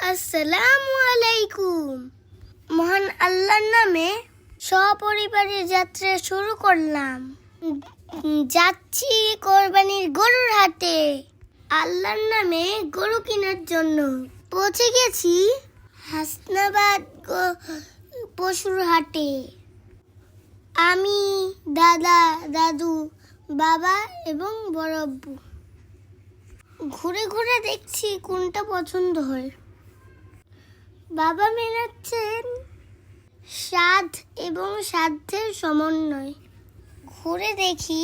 আসসালামু আলাইকুম। মহান আল্লাহর নামে সপরিবারে যাত্রা শুরু করলাম। যাচ্ছি কোরবানির গরুর হাটে, আল্লাহর নামে গরু কেনার জন্য। পৌঁছে গেছি হাসনাবাদ পশুর হাটে। আমি, দাদা, দাদু, বাবা এবং বড় আব্বু ঘুরে ঘুরে দেখছি কোনটা পছন্দ হয়। বাবা মেলাচ্ছেন স্বাদ এবং সাধ্যের সমন্বয়। ঘুরে দেখি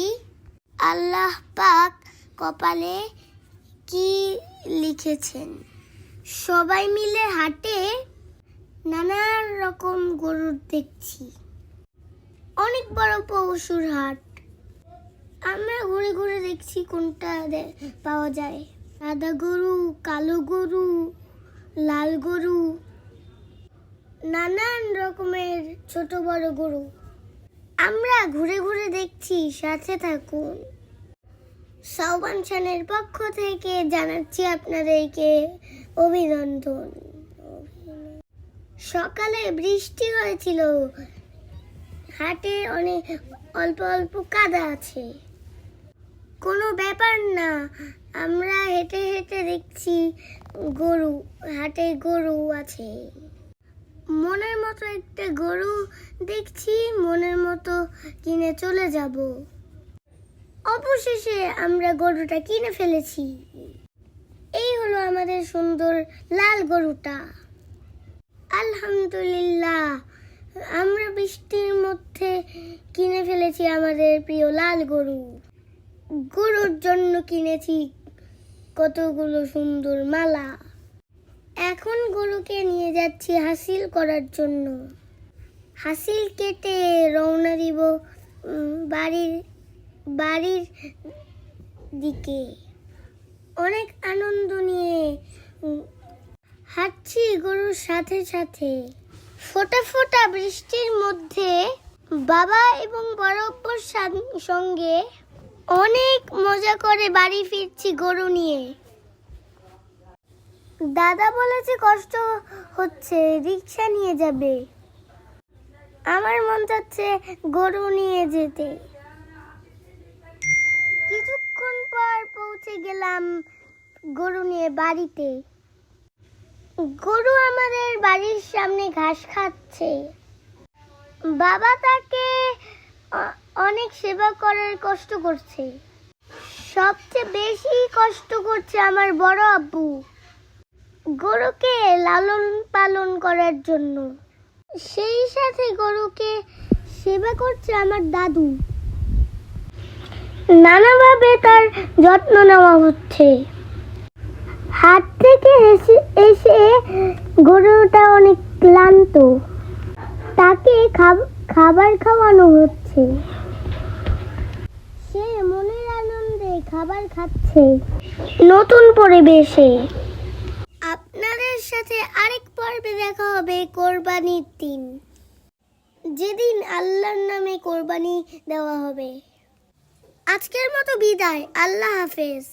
আল্লাহ পাক কপালে কি লিখেছেন। সবাই মিলে হাটে নানা রকম গরু দেখছি। অনেক বড় পশুর হাট। আমরা ঘুরে ঘুরে দেখছি কোনটা পাওয়া যায়। সাদা গরু, কালো গরু, লাল গরু, নানান রকমের ছোট বড় গরু। আমরা ঘুরে ঘুরে দেখছি, সাথে থাকুন। সাওবান চ্যানেলের পক্ষ থেকে জানাচ্ছি আপনাদেরকে অভিনন্দন। সকালে বৃষ্টি হয়েছিল, হাটে অনেক অল্প অল্প কাদা আছে। কোনো ব্যাপার না, আমরা হেঁটে হেঁটে দেখছি গরু, হাটে গরু আছে। মনের মতো একটা গরু দেখছি, মনের মতো কিনে চলে যাব। অবশেষে আমরা গরুটা কিনে ফেলেছি। এই হলো আমাদের সুন্দর লাল গরুটা। আলহামদুলিল্লাহ, আমরা বৃষ্টির মধ্যে কিনে ফেলেছি আমাদের প্রিয় লাল গরু। গরুর জন্য কিনেছি কতগুলো সুন্দর মালা। এখন গরুকে নিয়ে যাচ্ছি হাসিল করার জন্য। হাসিল কেটে রওনা দিব বাড়ির দিকে। অনেক আনন্দ নিয়ে হাঁটছি গরুর সাথে সাথে। ফোঁটা ফোঁটা বৃষ্টির মধ্যে বাবা এবং বড় আব্বুর সঙ্গে অনেক মজা করে বাড়ি ফিরছি গরু নিয়ে। দাদা বলেছে কষ্ট হচ্ছে, রিক্সা নিয়ে যাবে। আমার মন চাচ্ছে গরু নিয়ে যেতে। কিছুক্ষণ পর পৌঁছে গেলাম গরু নিয়ে বাড়িতে। গরু আমাদের বাড়ির সামনে ঘাস খাচ্ছে। বাবা তাকে অনেক সেবা করার কষ্ট করছে। সবচেয়ে বেশি কষ্ট করছে আমার বড় আব্বু গরুকে লালন পালন করার জন্য। সেই সাথে গরুকে সেবা করছে আমার দাদু। নানাভাবে তার যত্ন নেওয়া হচ্ছে। হাট থেকে এসে গরুটা অনেক ক্লান্ত। তাকে খাবার খাওয়ানো হচ্ছে। সে মনের আনন্দে খাবার খাচ্ছে নতুন পরিবেশে। আপনাদের সাথে আরেক পর্বে দেখা হবে কোরবানির দিন, যেদিন আল্লাহর নামে কোরবানি দেওয়া হবে। আজকের মতো বিদায়, আল্লাহ হাফেজ।